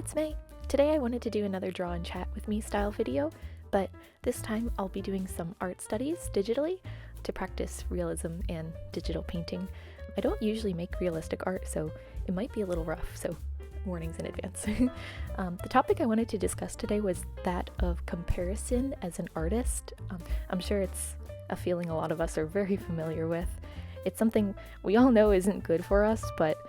it's May. Today I wanted to do another draw and chat with me style video, but this time I'll be doing some art studies digitally to practice realism and digital painting. I don't usually make realistic art, so it might be a little rough, so warnings in advance. The topic I wanted to discuss today was that of comparison as an artist. I'm sure it's a feeling a lot of us are very familiar with. It's something we all know isn't good for us, but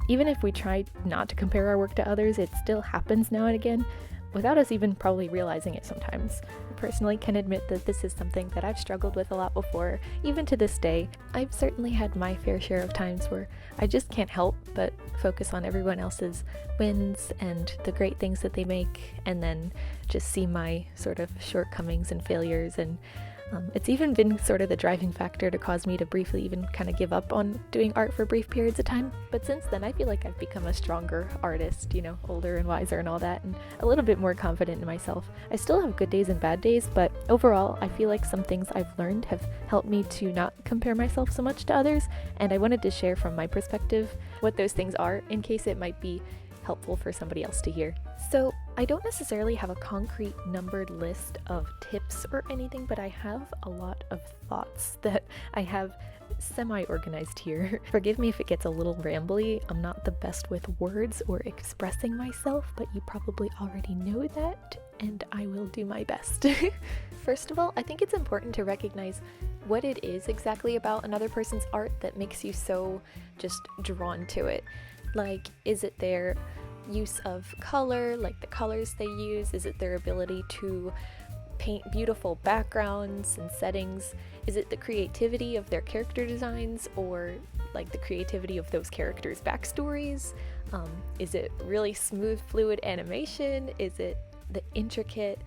even if we try not to compare our work to others, it still happens now and again, without us even probably realizing it sometimes. I personally can admit that this is something that I've struggled with a lot before, even to this day. I've certainly had my fair share of times where I just can't help but focus on everyone else's wins and the great things that they make, and then just see my sort of shortcomings and failures, and it's even been sort of the driving factor to cause me to briefly even kind of give up on doing art for brief periods of time. But since then, I feel like I've become a stronger artist, older and wiser and all that, and a little bit more confident in myself. I still have good days and bad days, but overall, I feel like some things I've learned have helped me to not compare myself so much to others, and I wanted to share from my perspective what those things are in case it might be helpful for somebody else to hear. So I don't necessarily have a concrete numbered list of tips or anything, but I have a lot of thoughts that I have semi-organized here. Forgive me if it gets a little rambly. I'm not the best with words or expressing myself, but you probably already know that, and I will do my best. First of all, I think it's important to recognize what it is exactly about another person's art that makes you so just drawn to it. Like, is it their use of color, like the colors they use? Is it their ability to paint beautiful backgrounds and settings? Is it the creativity of their character designs, or like the creativity of those characters' backstories? Is it really smooth, fluid animation? Is it the intricate,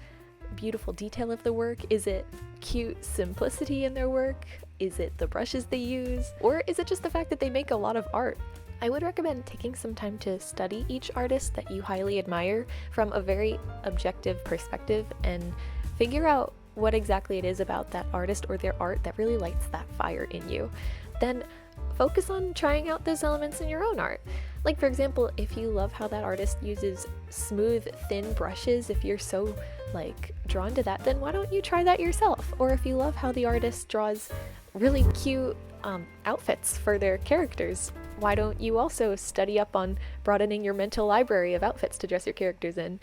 beautiful detail of the work? Is it cute simplicity in their work? Is it the brushes they use? Or is it just the fact that they make a lot of art? I would recommend taking some time to study each artist that you highly admire from a very objective perspective and figure out what exactly it is about that artist or their art that really lights that fire in you. Then focus on trying out those elements in your own art. Like, for example, if you love how that artist uses smooth, thin brushes, if you're so drawn to that, then why don't you try that yourself? Or if you love how the artist draws really cute outfits for their characters, why don't you also study up on broadening your mental library of outfits to dress your characters in?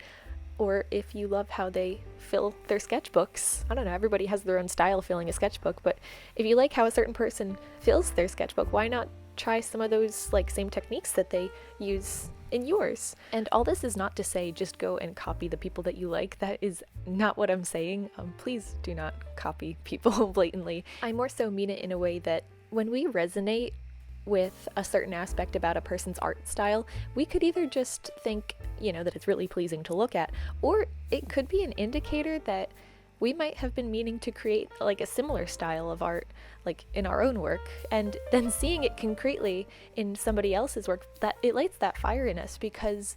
Or if you love how they fill their sketchbooks, I don't know, everybody has their own style of filling a sketchbook, but if you like how a certain person fills their sketchbook, why not try some of those same techniques that they use in yours? And all this is not to say just go and copy the people that you like. That is not what I'm saying. Please do not copy people blatantly. I more so mean it in a way that when we resonate with a certain aspect about a person's art style, we could either just think, that it's really pleasing to look at, or it could be an indicator that we might have been meaning to create a similar style of art, in our own work, and then seeing it concretely in somebody else's work, that it lights that fire in us, because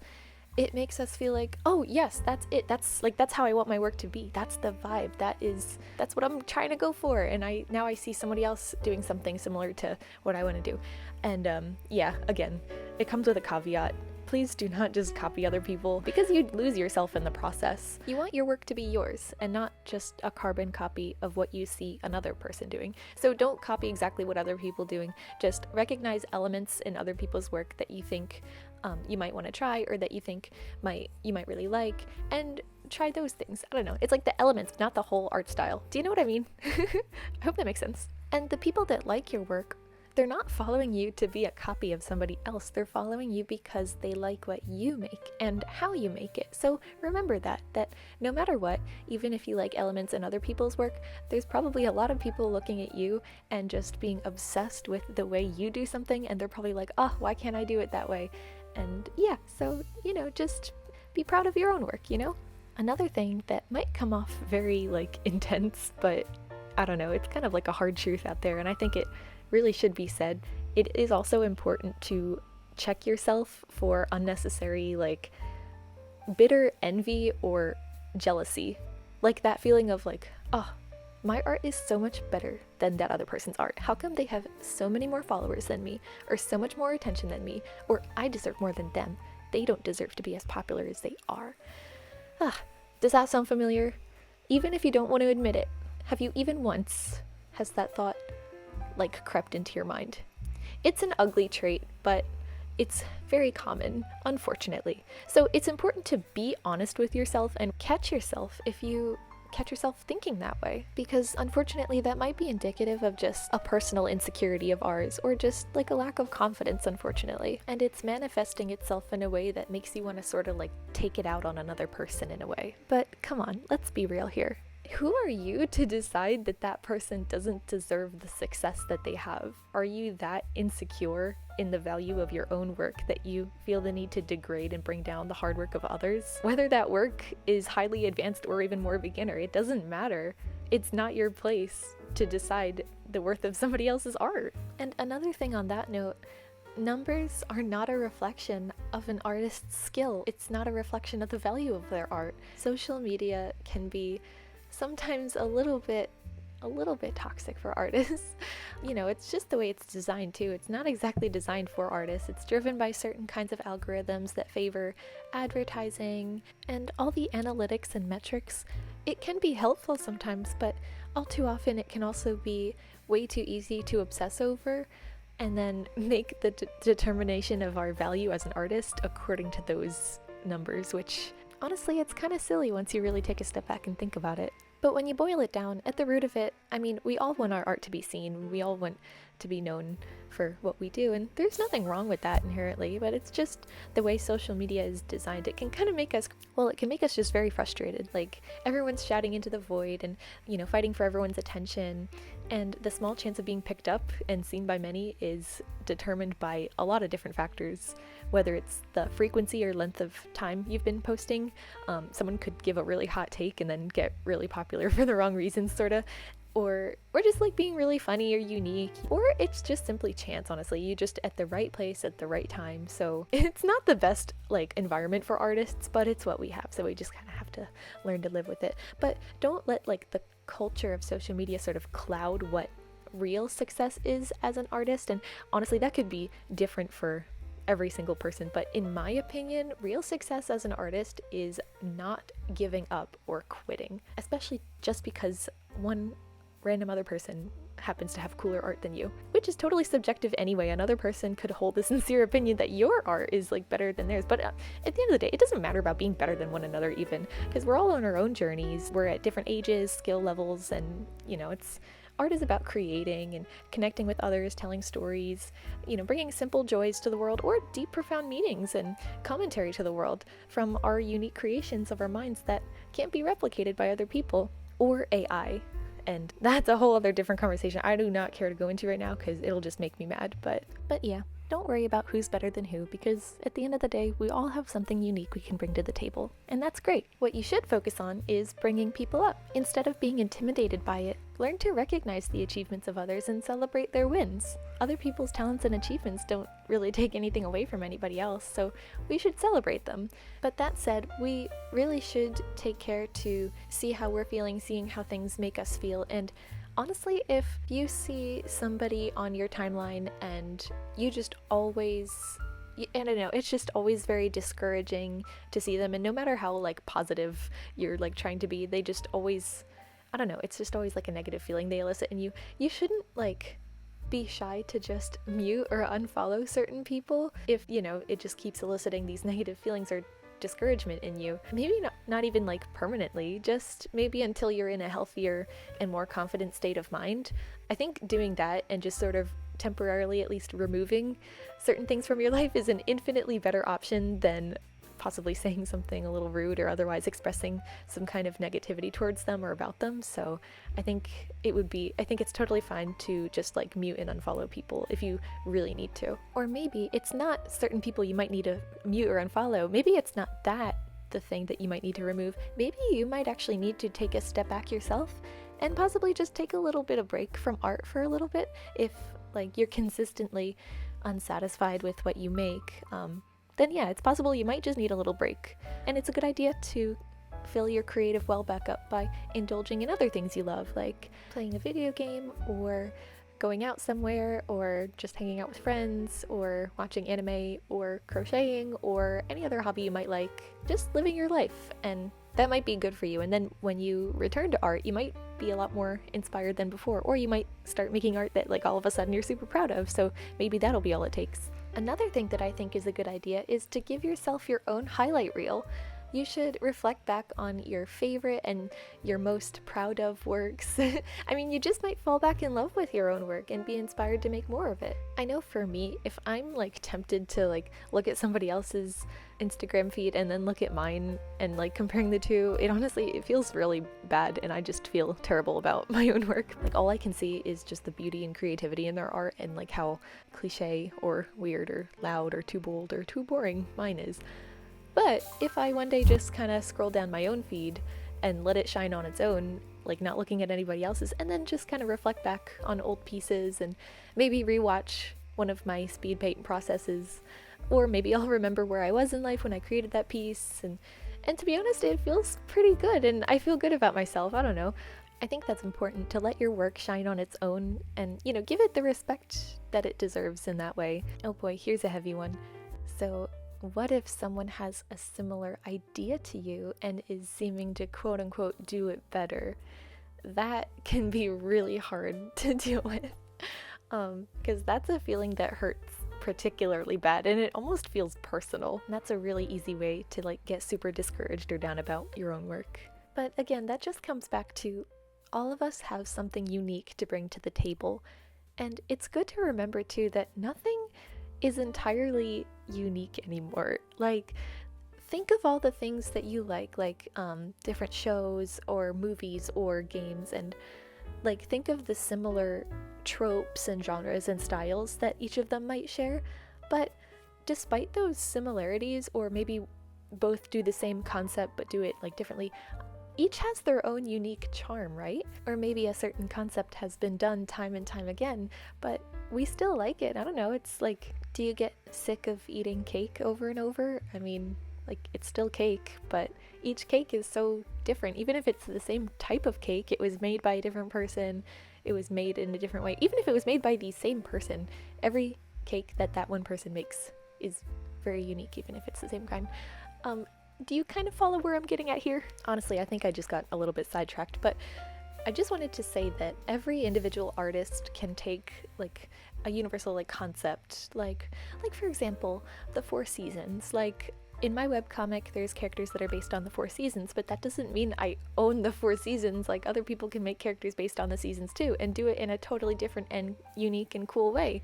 it makes us feel like, oh yes, that's it, that's how I want my work to be, that's the vibe, that's what I'm trying to go for, and now I see somebody else doing something similar to what I want to do. And yeah, again, it comes with a caveat. Please do not just copy other people, because you'd lose yourself in the process. You want your work to be yours and not just a carbon copy of what you see another person doing. So don't copy exactly what other people are doing. Just recognize elements in other people's work that you think you might want to try, or that you think you might really like, and try those things. I don't know. It's like the elements, not the whole art style. Do you know what I mean? I hope that makes sense. And the people that like your work, they're not following you to be a copy of somebody else. They're following you because they like what you make and how you make it. So remember that no matter what, even if you like elements in other people's work, there's probably a lot of people looking at you and just being obsessed with the way you do something, and they're probably like, oh, why can't I do it that way? And yeah, so, just be proud of your own work, Another thing that might come off very intense, but I don't know, it's kind of like a hard truth out there, and I think it really should be said. It is also important to check yourself for unnecessary bitter envy or jealousy, that feeling of oh, my art is so much better than that other person's art. How come they have so many more followers than me, or so much more attention than me, or I deserve more than them? they don't deserve to be as popular as they are. Does that sound familiar? Even if you don't want to admit it, have you even once has that thought like crept into your mind? It's an ugly trait, but it's very common, unfortunately. So it's important to be honest with yourself and catch yourself if you catch yourself thinking that way, because unfortunately that might be indicative of just a personal insecurity of ours, or just like a lack of confidence, unfortunately, and it's manifesting itself in a way that makes you want to sort of like take it out on another person in a way. But come on, let's be real here. Who are you to decide that that person doesn't deserve the success that they have? Are you that insecure in the value of your own work that you feel the need to degrade and bring down the hard work of others? Whether that work is highly advanced or even more beginner, it doesn't matter. It's not your place to decide the worth of somebody else's art. And another thing on that note, numbers are not a reflection of an artist's skill. It's not a reflection of the value of their art. Social media can be sometimes a little bit toxic for artists. You know, it's just the way it's designed too. It's not exactly designed for artists. It's driven by certain kinds of algorithms that favor advertising and all the analytics and metrics. It can be helpful sometimes, but all too often it can also be way too easy to obsess over and then make the determination of our value as an artist according to those numbers, which honestly, it's kind of silly once you really take a step back and think about it. But when you boil it down, at the root of it, I mean, we all want our art to be seen. We all want to be known for what we do, and there's nothing wrong with that inherently, but it's just the way social media is designed. It can kind of make us, it can make us just very frustrated. Like, everyone's shouting into the void and, you know, fighting for everyone's attention, and the small chance of being picked up and seen by many is determined by a lot of different factors, whether it's the frequency or length of time you've been posting. Someone could give a really hot take and then get really popular for the wrong reasons, sort of, or just like being really funny or unique, or it's just simply chance. Honestly, you just at the right place at the right time. So it's not the best like environment for artists, but it's what we have, so we just kind of have to learn to live with it. But don't let like the culture of social media sort of cloud what real success is as an artist. And honestly, that could be different for every single person, but in my opinion, real success as an artist is not giving up or quitting, especially just because one random other person happens to have cooler art than you, which is totally subjective anyway. Another person could hold the sincere opinion that your art is like better than theirs, but at the end of the day, it doesn't matter about being better than one another, even because we're all on our own journeys. We're at different ages, skill levels, and you know, art is about creating and connecting with others, telling stories, you know, bringing simple joys to the world, or deep, profound meanings and commentary to the world from our unique creations of our minds that can't be replicated by other people or AI. And that's a whole other different conversation I do not care to go into right now because it'll just make me mad. But yeah, don't worry about who's better than who, because at the end of the day, we all have something unique we can bring to the table. And that's great. What you should focus on is bringing people up. Instead of being intimidated by it, learn to recognize the achievements of others and celebrate their wins. Other people's talents and achievements don't really take anything away from anybody else, so we should celebrate them. But that said, we really should take care to see how we're feeling, seeing how things make us feel. And honestly, if you see somebody on your timeline and you just always, I don't know, it's just always very discouraging to see them, and no matter how like positive you're like trying to be, they just always, I don't know, it's just always like a negative feeling they elicit in you. You shouldn't like be shy to just mute or unfollow certain people if, you know, it just keeps eliciting these negative feelings or discouragement in you. Maybe not even like permanently, just maybe until you're in a healthier and more confident state of mind. I think doing that and just sort of temporarily at least removing certain things from your life is an infinitely better option than possibly saying something a little rude or otherwise expressing some kind of negativity towards them or about them. So I think it's totally fine to just like mute and unfollow people if you really need to. Or maybe it's not certain people you might need to mute or unfollow. Maybe it's not that the thing that you might need to remove. Maybe you might actually need to take a step back yourself and possibly just take a little bit of break from art for a little bit. If like you're consistently unsatisfied with what you make, then yeah, it's possible you might just need a little break. And it's a good idea to fill your creative well back up by indulging in other things you love, like playing a video game or going out somewhere, or just hanging out with friends, or watching anime, or crocheting, or any other hobby you might like, just living your life. And that might be good for you. And then when you return to art, you might be a lot more inspired than before, or you might start making art that like all of a sudden you're super proud of. So maybe that'll be all it takes. Another thing that I think is a good idea is to give yourself your own highlight reel. You should reflect back on your favorite and your most proud of works. I mean, you just might fall back in love with your own work and be inspired to make more of it. I know for me, if I'm like tempted to like look at somebody else's Instagram feed and then look at mine and like comparing the two, it feels really bad, and I just feel terrible about my own work. Like all I can see is just the beauty and creativity in their art, and like how cliche or weird or loud or too bold or too boring mine is. But if I one day just kind of scroll down my own feed and let it shine on its own, like not looking at anybody else's, and then just kind of reflect back on old pieces and maybe rewatch one of my speed paint processes, or maybe I'll remember where I was in life when I created that piece, and to be honest, it feels pretty good, and I feel good about myself. I don't know. I think that's important, to let your work shine on its own and, give it the respect that it deserves in that way. Oh boy, here's a heavy one. So what if someone has a similar idea to you and is seeming to quote unquote do it better? That can be really hard to deal with, because that's a feeling that hurts particularly bad, and it almost feels personal. And that's a really easy way to like get super discouraged or down about your own work. But again, that just comes back to all of us have something unique to bring to the table, and it's good to remember too that nothing is entirely unique anymore. Like, think of all the things that you like different shows or movies or games, and like think of the similar tropes and genres and styles that each of them might share. But despite those similarities, or maybe both do the same concept but do it like differently, each has their own unique charm, right? Or maybe a certain concept has been done time and time again, but we still like it. I don't know, it's like, do you get sick of eating cake over and over? I mean, like, it's still cake, but each cake is so different. Even if it's the same type of cake, it was made by a different person, it was made in a different way. Even if it was made by the same person, every cake that one person makes is very unique, even if it's the same kind. Do you kind of follow where I'm getting at here? Honestly, I think I just got a little bit sidetracked, but I just wanted to say that every individual artist can take like a universal like concept, like for example, the 4 seasons. Like in my webcomic, there's characters that are based on the 4 seasons, but that doesn't mean I own the 4 seasons. Like, other people can make characters based on the seasons too, and do it in a totally different and unique and cool way.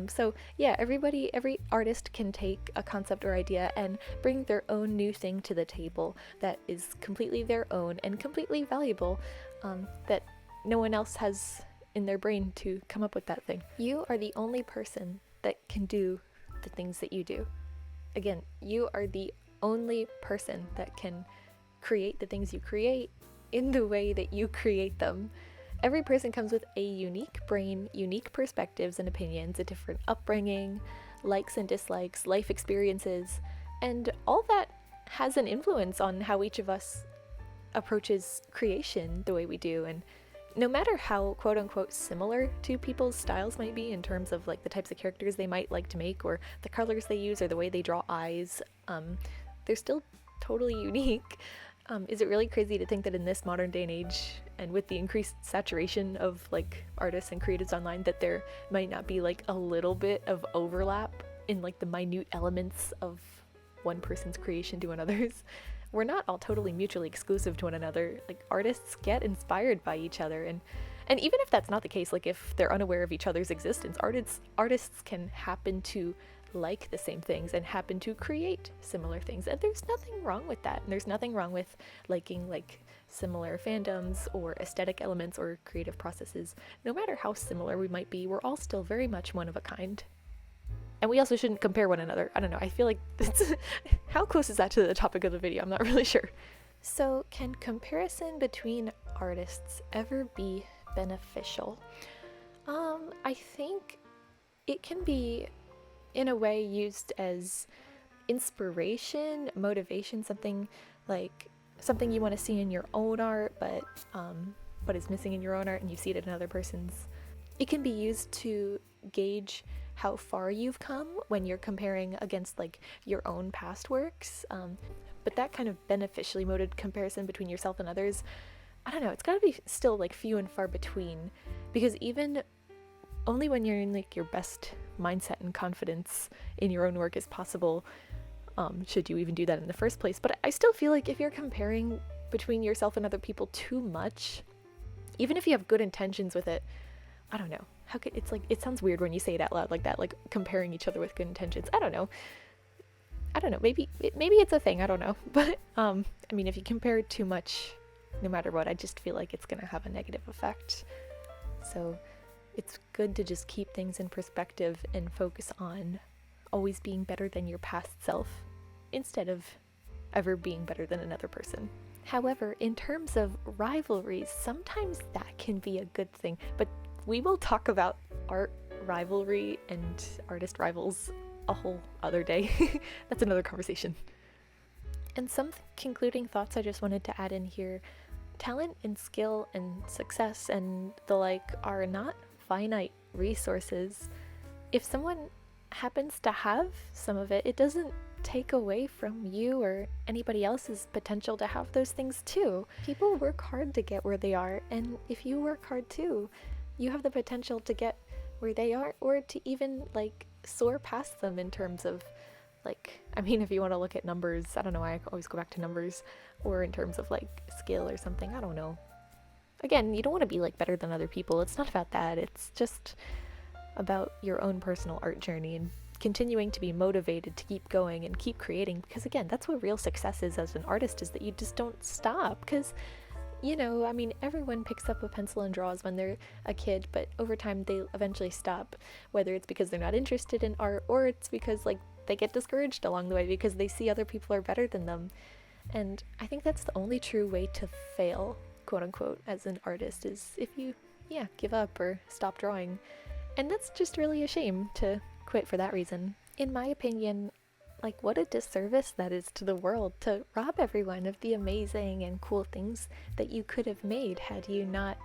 So yeah, every artist can take a concept or idea and bring their own new thing to the table that is completely their own and completely valuable, that no one else has in their brain to come up with that thing. You are the only person that can do the things that you do. Again, you are the only person that can create the things you create in the way that you create them. Every person comes with a unique brain, unique perspectives and opinions, a different upbringing, likes and dislikes, life experiences, and all that has an influence on how each of us approaches creation the way we do. And no matter how quote-unquote similar two people's styles might be in terms of like the types of characters they might like to make, or the colors they use, or the way they draw eyes, they're still totally unique. Is it really crazy to think that in this modern day and age, and with the increased saturation of like artists and creatives online, that there might not be like a little bit of overlap in like the minute elements of one person's creation to another's? We're not all totally mutually exclusive to one another. Like, artists get inspired by each other, and even if that's not the case, like if they're unaware of each other's existence, artists can happen to like the same things and happen to create similar things, and there's nothing wrong with that. And there's nothing wrong with liking like similar fandoms or aesthetic elements or creative processes. No matter how similar we might be, we're all still very much one of a kind. And we also shouldn't compare one another. I don't know, I feel like that's how close is that to the topic of the video? I'm not really sure. So, can comparison between artists ever be beneficial? I think it can be, in a way, used as inspiration, motivation, something you want to see in your own art, but is missing in your own art, and you see it in another person's. it can be used to gauge how far you've come when you're comparing against like your own past works. But that kind of beneficially motivated comparison between yourself and others, I don't know, it's gotta be still like few and far between, because even only when you're in like your best mindset and confidence in your own work is possible, should you even do that in the first place. But I still feel like if you're comparing between yourself and other people too much, even if you have good intentions with it, I don't know, how could, it's like, it sounds weird when you say it out loud like that, like comparing each other with good intentions. I don't know, maybe it's a thing, I don't know. But I mean, if you compare too much, no matter what, I just feel like it's gonna have a negative effect. So it's good to just keep things in perspective and focus on always being better than your past self instead of ever being better than another person. However, in terms of rivalries, sometimes that can be a good thing, but we will talk about art rivalry and artist rivals a whole other day. That's another conversation. And some concluding thoughts I just wanted to add in here. Talent and skill and success and the like are not finite resources. If someone happens to have some of it, it doesn't take away from you or anybody else's potential to have those things too. People work hard to get where they are, and if you work hard too, you have the potential to get where they are, or to even like soar past them in terms of like, I mean, if you want to look at numbers, I don't know why I always go back to numbers, or in terms of like skill or something, I don't know. Again, you don't want to be like better than other people. It's not about that. It's just about your own personal art journey and continuing to be motivated to keep going and keep creating, because again, that's what real success is as an artist, is that you just don't stop. Because, you know, I mean, everyone picks up a pencil and draws when they're a kid, but over time they eventually stop, whether it's because they're not interested in art or it's because like they get discouraged along the way because they see other people are better than them. And I think that's the only true way to fail, quote unquote, as an artist, is if you give up or stop drawing. And that's just really a shame to quit for that reason. In my opinion, like, what a disservice that is to the world, to rob everyone of the amazing and cool things that you could have made had you not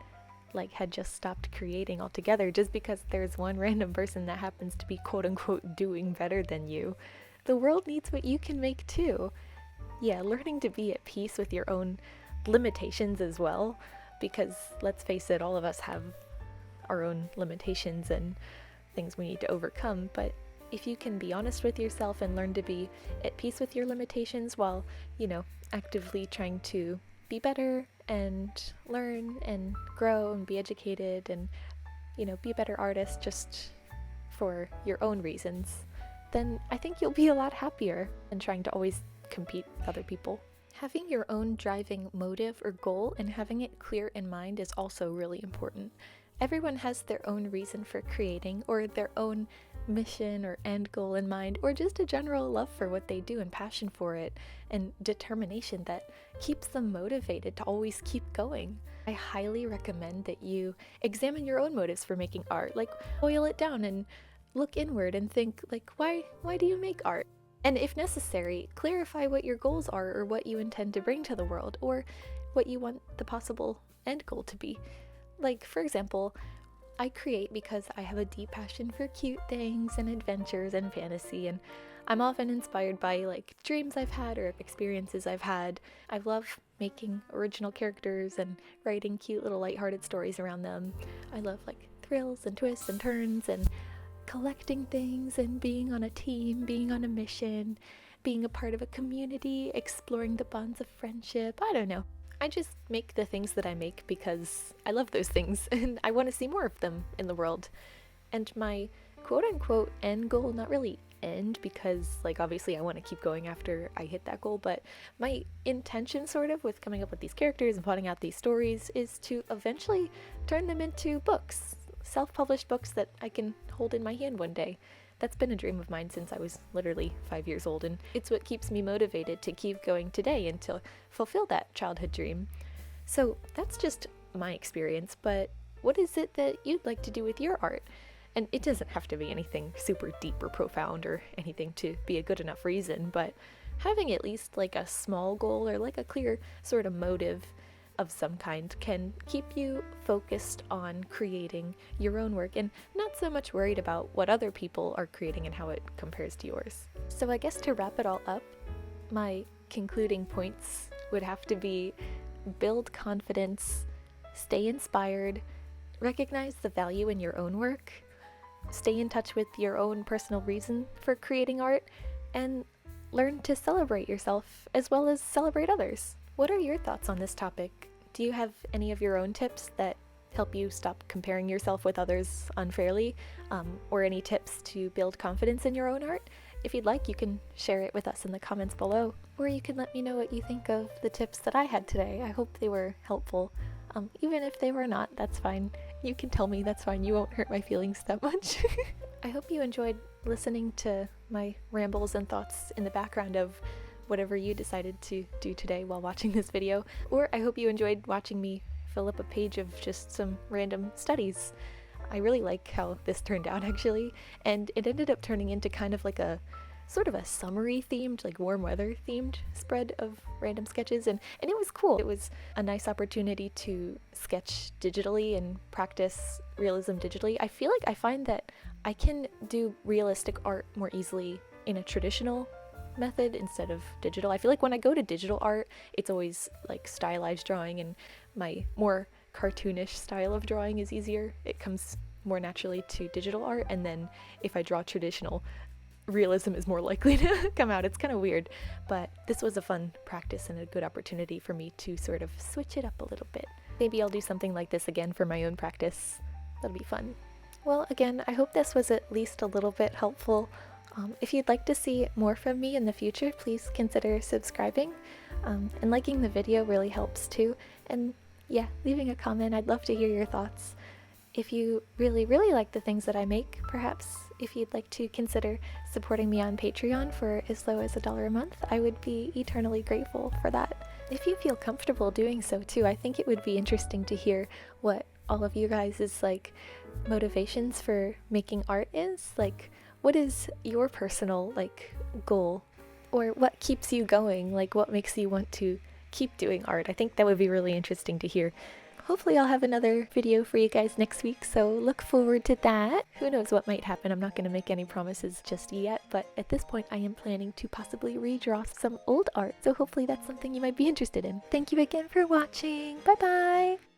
had just stopped creating altogether, just because there's one random person that happens to be quote unquote doing better than you. The world needs what you can make too. Yeah, learning to be at peace with your own limitations as well, because let's face it, all of us have our own limitations and things we need to overcome. But if you can be honest with yourself and learn to be at peace with your limitations while, actively trying to be better and learn and grow and be educated and, be a better artist just for your own reasons, then I think you'll be a lot happier than trying to always compete with other people. Having your own driving motive or goal and having it clear in mind is also really important. Everyone has their own reason for creating, or their own mission or end goal in mind, or just a general love for what they do and passion for it and determination that keeps them motivated to always keep going. I highly recommend that you examine your own motives for making art, boil it down and look inward and think why do you make art? And if necessary, clarify what your goals are or what you intend to bring to the world, or what you want the possible end goal to be. For example, I create because I have a deep passion for cute things and adventures and fantasy, and I'm often inspired by dreams I've had or experiences I've had. I love making original characters and writing cute little lighthearted stories around them. I love thrills and twists and turns and collecting things and being on a team, being on a mission, being a part of a community, exploring the bonds of friendship. I don't know. I just make the things that I make because I love those things and I want to see more of them in the world. And my quote-unquote end goal, not really end because obviously I want to keep going after I hit that goal, but my intention sort of with coming up with these characters and plotting out these stories is to eventually turn them into books, self-published books that I can hold in my hand one day. That's been a dream of mine since I was literally 5 years old, and it's what keeps me motivated to keep going today and to fulfill that childhood dream. So that's just my experience, but what is it that you'd like to do with your art? And it doesn't have to be anything super deep or profound or anything to be a good enough reason, but having at least a small goal or a clear sort of motive of some kind can keep you focused on creating your own work and not so much worried about what other people are creating and how it compares to yours. So I guess to wrap it all up, my concluding points would have to be: build confidence, stay inspired, recognize the value in your own work, stay in touch with your own personal reason for creating art, and learn to celebrate yourself as well as celebrate others. What are your thoughts on this topic? Do you have any of your own tips that help you stop comparing yourself with others unfairly, or any tips to build confidence in your own art? If you'd like, you can share it with us in the comments below, or you can let me know what you think of the tips that I had today. I hope they were helpful. Even if they were not, that's fine. You can tell me, that's fine. You won't hurt my feelings that much. I hope you enjoyed listening to my rambles and thoughts in the background of whatever you decided to do today while watching this video. Or I hope you enjoyed watching me fill up a page of just some random studies. I really like how this turned out, actually, and it ended up turning into kind of like a sort of a summery themed, like warm weather themed spread of random sketches, and it was cool. It was a nice opportunity to sketch digitally and practice realism digitally. I feel like I find that I can do realistic art more easily in a traditional method instead of digital. I feel like when I go to digital art, it's always like stylized drawing, and my more cartoonish style of drawing is easier. It comes more naturally to digital art, and then if I draw traditional, realism is more likely to come out. It's kind of weird, but this was a fun practice and a good opportunity for me to sort of switch it up a little bit. Maybe I'll do something like this again for my own practice. That'll be fun. Well, again, I hope this was at least a little bit helpful. If you'd like to see more from me in the future, please consider subscribing, and liking the video really helps too. And yeah, leaving a comment. I'd love to hear your thoughts. If you really like the things that I make, perhaps if you'd like to consider supporting me on Patreon for as low as $1 a month, I would be eternally grateful for that. If you feel comfortable doing so too, I think it would be interesting to hear what all of you guys' like motivations for making art is. Like, what is your personal like goal, or what keeps you going? Like, what makes you want to keep doing art? I think that would be really interesting to hear. Hopefully I'll have another video for you guys next week, so look forward to that. Who knows what might happen? I'm not going to make any promises just yet, but at this point I am planning to possibly redraw some old art, so hopefully that's something you might be interested in. Thank you again for watching. Bye bye!